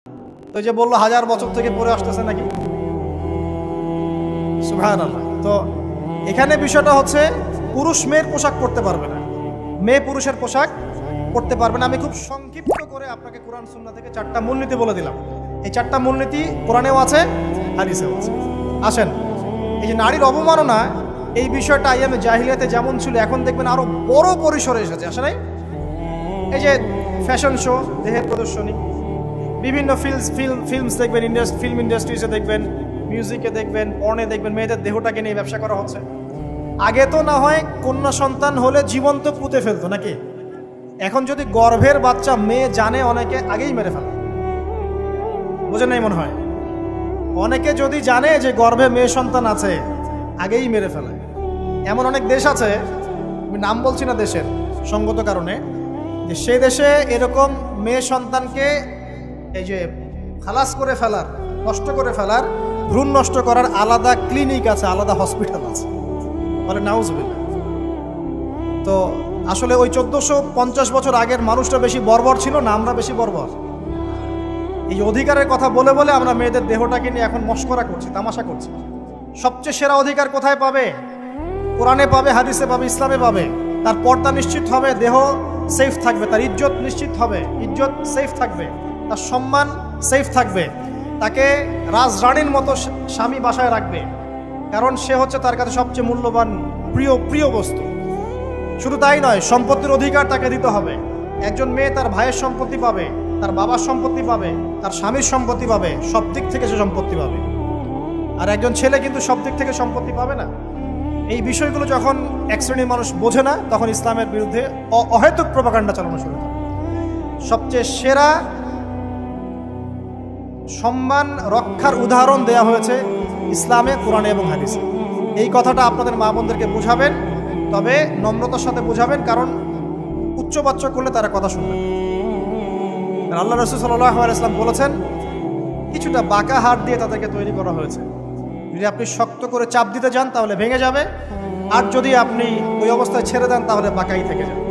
তো যে বললো 1000 বছর থেকে পরে আসতেছে নাকি, সুবহানাল্লাহ। তো এখানে বিষয়টা হচ্ছে পুরুষ মেয়ের পোশাক পরতে পারবে না, মেয়ে পুরুষের পোশাক পরতে পারবে না। আমি খুব সংক্ষিপ্ত করে আপনাকে কোরআন সুন্নাহ থেকে 4টা মূলনীতি বলে দিলাম। এই 4টা মূলনীতি কোরআনেও আছে, হাদিসেও আছে। আসেন, এই যে নারীর অবমাননা, এই বিষয়টা আইয়ামে জাহিলিয়াতে যেমন ছিল, এখন দেখবেন আরো বড় পরিসরে এসেছে। আসে নাই? এই যে ফ্যাশন শো, দেহের প্রদর্শনী, বিভিন্ন ফিল্মস দেখবেন, ফিল্ম ইন্ডাস্ট্রিজে দেখবেন, মিউজিকে দেখবেন, পর্নে দেখবেন, মেয়েদের দেহটাকে নিয়ে ব্যবসা করা হচ্ছে। আগে তো না হয় কন্যা সন্তান হলে জীবন্ত পুঁতে ফেলতো নাকি, এখন যদি গর্ভের বাচ্চা মেয়ে জানে, অনেকে আগেই মেরে ফেলে। বোঝেন নাই মনে হয়? অনেকে যদি জানে যে গর্ভে মেয়ে সন্তান আছে, আগেই মেরে ফেলে। এমন অনেক দেশ আছে, আমি নাম বলছি না দেশের সঙ্গত কারণে, যে সেই দেশে এরকম মেয়ে সন্তানকে এই যে খালাস করে ফেলার, নষ্ট করে ফেলার, ভ্রূণ নষ্ট করার আলাদা ক্লিনিক আছে, আলাদা হসপিটাল আছে। বলে নাউজুবিল্লাহ। তো আসলে ওই 1450 বছর আগের মানুষটা বেশি বর্বর ছিল না, আমরা বেশি বর্বর? এই অধিকারের কথা বলে বলে আমরা মেয়েদের দেহটাকে নিয়ে এখন মশকরা করছি, তামাশা করছি। সবচেয়ে সেরা অধিকার কোথায় পাবে? কোরআনে পাবে, হাদিসে পাবে, ইসলামে পাবে। তার পর্দা নিশ্চিত হবে, দেহ সেফ থাকবে, তার ইজ্জত নিশ্চিত হবে, ইজ্জত সেফ থাকবে, তার সম্মান সেফ থাকবে, তাকে রাজরানীর মতো স্বামী বাসায় রাখবে, কারণ সে হচ্ছে তার কাছে সবচেয়ে মূল্যবান প্রিয় বস্তু। শুধু তাই নয়, সম্পত্তির অধিকার তাকে দিতে হবে। একজন মেয়ে তার ভাইয়ের সম্পত্তি পাবে, তার বাবার সম্পত্তি পাবে, তার স্বামীর সম্পত্তি পাবে, সব দিক থেকে সে সম্পত্তি পাবে। আর একজন ছেলে কিন্তু সব দিক থেকে সম্পত্তি পাবে না। এই বিষয়গুলো যখন এক শ্রেণীর মানুষ বোঝে না, তখন ইসলামের বিরুদ্ধে অহেতুক প্রপাগান্ডা চালানো শুরু করে। সবচেয়ে সেরা সম্মান রক্ষার উদাহরণ দেয়া হয়েছে ইসলামে, কোরআনে এবং হাদিসে। এই কথাটা আপনাদের মা বোনদেরকে বুঝাবেন, তবে নম্রতার সাথে বুঝাবেন, কারণ উচ্চবাচ্য করলে তারা কথা শুনবে। আল্লাহ রাসূল সাল্লাল্লাহু আলাইহি ওয়াসাল্লাম বলেছেন, কিছুটা বাঁকা হাত দিয়ে তাদেরকে তৈরি করা হয়েছে। যদি আপনি শক্ত করে চাপ দিতে যান তাহলে ভেঙে যাবে, আর যদি আপনি ওই অবস্থায় ছেড়ে দেন তাহলে বাঁকাই থেকে যাবে।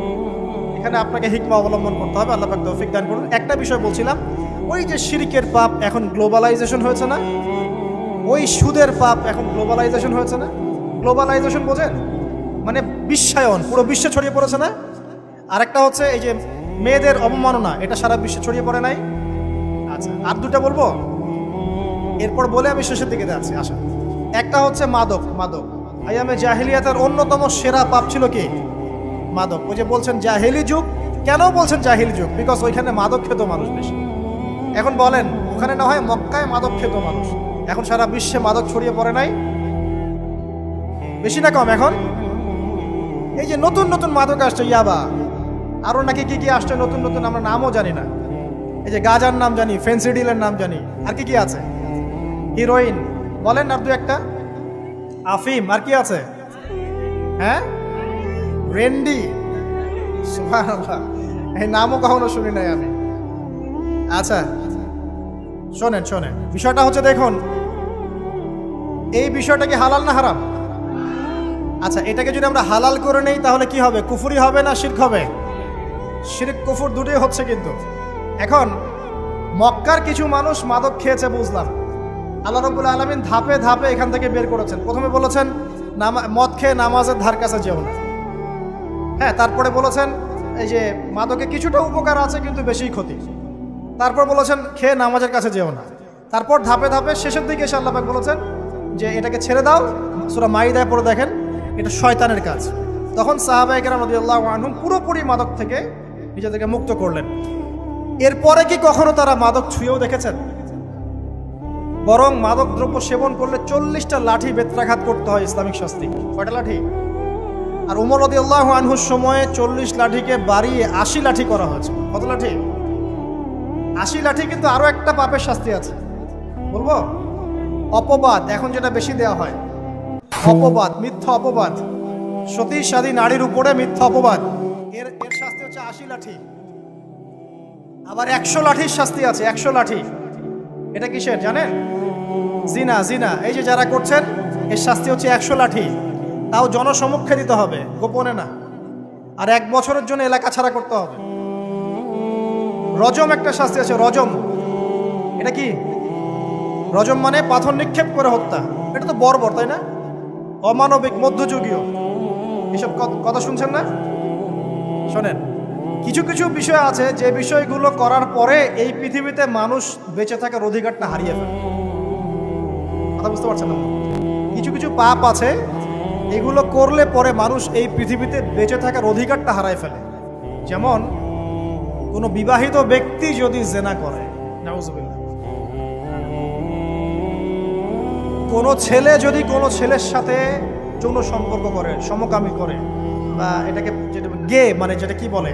এখানে আপনাকে হিকমা অবলম্বন করতে হবে। আল্লাহ পাক তৌফিক দান করুন। একটা বিষয় বলছিলাম, ওই যে শিরকের পাপ এখন গ্লোবালাইজেশন হয়েছে না, ওই সুদের পাপ এখন গ্লোবালাইজেশন হয়েছে না। গ্লোবালাইজেশন বোঝেন? মানে বিশ্বায়ন, পুরো বিশ্বে ছড়িয়ে পড়েছে না। আর একটা হচ্ছে এই যে মেয়েদের অবমাননা, এটা সারা বিশ্বে ছড়িয়ে পড়ে নাই? আচ্ছা, আর দুটা বলবো, এরপর বলে আমি শেষের দিকে যাচ্ছি। আসা, একটা হচ্ছে মাদক। আইয়ামে জাহিলিয়াতের অন্যতম সেরা পাপ ছিল কি? মাদক। ওই যে বলছেন জাহিলি যুগ, কেন বলছেন জাহিলি যুগ? বিকজ ওইখানে মাদক খেত মানুষ বেশি। এখন বলেন, ওখানে না হয় মক্কায় মাদক খেত মানুষ, এখন সারা বিশ্বে মাদক ছড়িয়ে পড়ে নাই? বেশি না কম? এখন এই যে নতুন নতুন মাদক আসছে, ইয়াবা, আরো নাকি কি কি আসছে নতুন নতুন, আমরা নামও জানি না। এই যে গাজার নাম জানি, ফেন্সিডিলের নাম জানি, আর কি কি আছে? হিরোইন বলেন, আর দু একটা, আফিম, আর কি আছে? হ্যাঁ, রেন্ডি, সুবহানাল্লাহ, এই নামও কখনো শুনি নাই আমি। আচ্ছা শোনেন, বিষয়টা হচ্ছে, দেখুন এই বিষয়টা কি হালাল না হারাম? আচ্ছা, এটাকে যদি আমরা হালাল করে নেই তাহলে কি হবে? কুফরি হবে না শিরক হবে? শিরক কুফর দুটোই হচ্ছে। কিন্তু এখন মক্কার কিছু মানুষ মাদক খেয়েছে বুঝলাম, আল্লাহ রাব্বুল আলামিন ধাপে ধাপে এখান থেকে বের করেছেন। প্রথমে বলেছেন মদ খেয়ে নামাজের ধার কাছে যেও না। হ্যাঁ, তারপরে বলেছেন এই যে মাদকে কিছুটা উপকার আছে কিন্তু বেশি ক্ষতি। তারপর বলেছেন খেয়ে নামাজের কাছে যেও না। তারপর ধাপে ধাপে শেষের দিকে এসে আল্লাহ পাক বলেছেন যে এটাকে ছেড়ে দাও। সূরা মাইদায় পড়ে দেখেন, এটা শয়তানের কাজ। তখন সাহাবায়ে কেরাম রাদিয়াল্লাহু আনহুম পুরোপুরি মাদক থেকে নিজেদেরকে মুক্ত করলেন। এরপরে কি কখনো তারা মাদক ছুঁয়েও দেখেছেন? বরং মাদক দ্রব্য সেবন করলে 40টা লাঠি বেত্রাঘাত করতে হয়, ইসলামিক শাস্তি। কয়টা লাঠি? আর উমর রাদিয়াল্লাহু আনহুর সময়ে 40 লাঠিকে বাড়িয়ে 80 লাঠি করা হয়েছে। কত লাঠি? 80 লাঠি। কিন্তু আরো একটা পাপের শাস্তি আছে, বলবো? অপবাদ। এখন যেটা বেশি দেওয়া হয়, অপবাদ, মিথ্যা অপবাদ, সতী সাদী নারীর উপরে মিথ্যা অপবাদ, এর শাস্তি হচ্ছে 80 লাঠি। আবার 100 লাঠির শাস্তি আছে, 100 লাঠি। এটা কিসের জানেন? জিনা। এই যে যারা করছেন, এর শাস্তি হচ্ছে 100 লাঠি। তাও জনসমক্ষে দিতে হবে, গোপনে না। আর 1 বছরের জন্য এলাকা ছাড়া করতে হবে। রজম একটা শাস্তি আছে, রজম। এটা কি? রজম মানে পাথর নিক্ষেপ করে হত্যা। এটা তো বর্বর, তাই না? অমানবিক, মধ্যযুগীয় এসব কথা শুনছেন না? শোনেন, কিছু কিছু বিষয় আছে যে বিষয়গুলো করার পরে এই পৃথিবীতে মানুষ বেঁচে থাকার অধিকারটা হারিয়ে ফেলে। কথা বুঝতে পারছেন না? কিছু কিছু পাপ আছে, এগুলো করলে পরে মানুষ এই পৃথিবীতে বেঁচে থাকার অধিকারটা হারায় ফেলে। যেমন কোনো বিবাহিত ব্যক্তি যদি জেনা করে, নাউজুবিল্লাহ, কোনো ছেলে যদি কোনো ছেলের সাথে যৌন সম্পর্ক করে, সমকামী করে, বা এটাকে যেটা গে মানে যেটা কি বলে,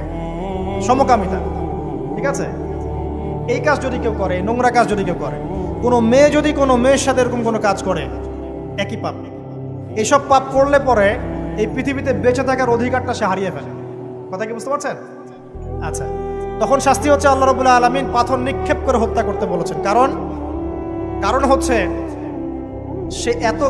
সমকামিতা, ঠিক আছে, এই কাজ যদি কেউ করে, নোংরা কাজ যদি কেউ করে, কোনো মেয়ে যদি কোনো মেয়ের সাথে এরকম কোনো কাজ করে, একই পাপ। এইসব পাপ করলে পরে এই পৃথিবীতে বেঁচে থাকার অধিকারটা সে হারিয়ে ফেলে। কথা কি বুঝতে পারছেন? আচ্ছা, তখন শাস্তি হচ্ছে আল্লাহ রাব্বুল আলামিন পাথর নিক্ষেপ করে হত্যা করতে বলেছেন। কারণ হচ্ছে সে এত